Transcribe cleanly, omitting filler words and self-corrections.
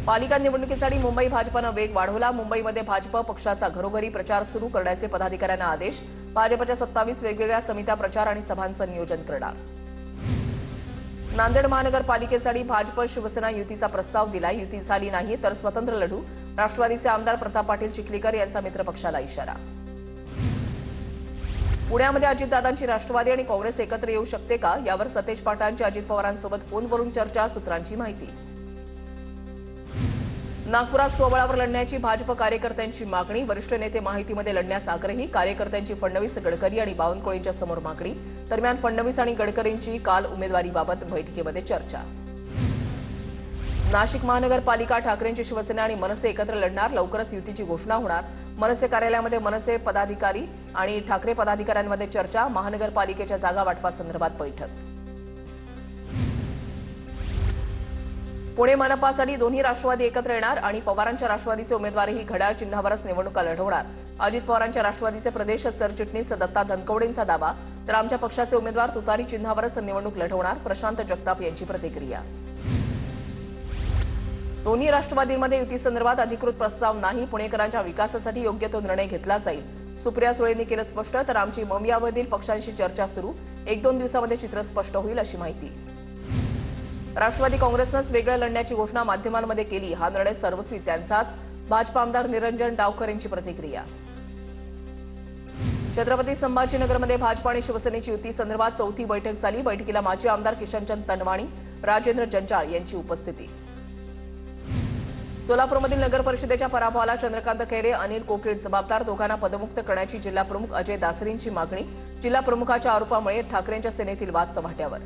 पालिका निवडणुकीसाठी मुंबई भाजपनं वेग वाढवला। मुंबईमध्ये भाजप पक्षाचा घरोघरी प्रचार सुरू करण्याचे पदाधिकाऱ्यांना आदेश। भाजपच्या 27 वेगवेगळ्या समित्या प्रचार आणि सभांचं नियोजन करणार। नांदेड महानगरपालिकेसाठी भाजप शिवसेना युतीचा प्रस्ताव दिला। युती झाली नाही तर स्वतंत्र लढू। राष्ट्रवादीचे आमदार प्रताप पाटील चिखलीकर यांचा मित्रपक्षाला इशारा। पुण्यामध्ये अजितदादांची राष्ट्रवादी आणि काँग्रेस एकत्र येऊ शकते का, यावर सतेज पाटलांची अजित पवारांसोबत फोनवरून चर्चा। सूत्रांची माहिती। नागपुरात स्वबळावर लढण्याची भाजप कार्यकर्त्यांची मागणी। वरिष्ठ नेते माहितीमध्ये लढण्यास आग्रही। कार्यकर्त्यांची फडणवीस, गडकरी आणि बावनकुळेंच्या समोर मागणी। दरम्यान फडणवीस आणि गडकरींची काल उमेदवारीबाबत बैठकीमध्ये चर्चा। नाशिक महानगरपालिका ठाकरेंची शिवसेना आणि मनसे एकत्र लढणार। लवकरच युतीची घोषणा होणार। मनसे कार्यालयामध्ये मनसे पदाधिकारी आणि ठाकरे पदाधिकाऱ्यांमध्ये चर्चा। महानगरपालिकेच्या जागा वाटपासंदर्भात बैठक। पुणे मनपासाठी दोन्ही राष्ट्रवादी एकत्र येणार आणि पवारांच्या राष्ट्रवादीचे उमेदवारही घड्याळ चिन्हावरच निवडणुका लढवणार। अजित पवारांच्या राष्ट्रवादीचे प्रदेश सरचिटणीस दत्ता धनकवडेंचा दावा, तर आमच्या पक्षाचे उमेदवार तुतारी चिन्हावरच निवडणूक लढवणार। प्रशांत जगताप यांची प्रतिक्रिया। दोन्ही राष्ट्रवादींमध्ये युतीसंदर्भात अधिकृत प्रस्ताव नाही। पुणेकरांच्या विकासासाठी योग्य तो निर्णय घेतला जाईल। सुप्रिया सुळेंनी केलं स्पष्ट, तर आमची ममियामधील पक्षांशी चर्चा सुरू। 1-2 दिवसामध्ये चित्र स्पष्ट होईल अशी माहिती। राष्ट्रवादी काँग्रेसनंच वेगळं लढण्याची घोषणा माध्यमांमध्ये केली। हा निर्णय सर्वस्वी त्यांचाच। भाजप आमदार निरंजन डावकर यांची प्रतिक्रिया। छत्रपती संभाजीनगरमध्ये भाजप आणि शिवसेनेची युती संदर्भात चौथी बैठक झाली। बैठकीला माजी आमदार किशनचंद तनवाणी, राजेंद्र जंजाळ यांची उपस्थिती। सोलापूरमधील नगर परिषदेच्या पराभवाला चंद्रकांत खैरे, अनिल कोकिळ जबाबदार। दोघांना पदमुक्त करण्याची जिल्हा प्रमुख अजय दासरींची मागणी। जिल्हा प्रमुखाच्या आरोपामुळे ठाकरेंच्या सेनेतील वाद चव्हाट्यावर।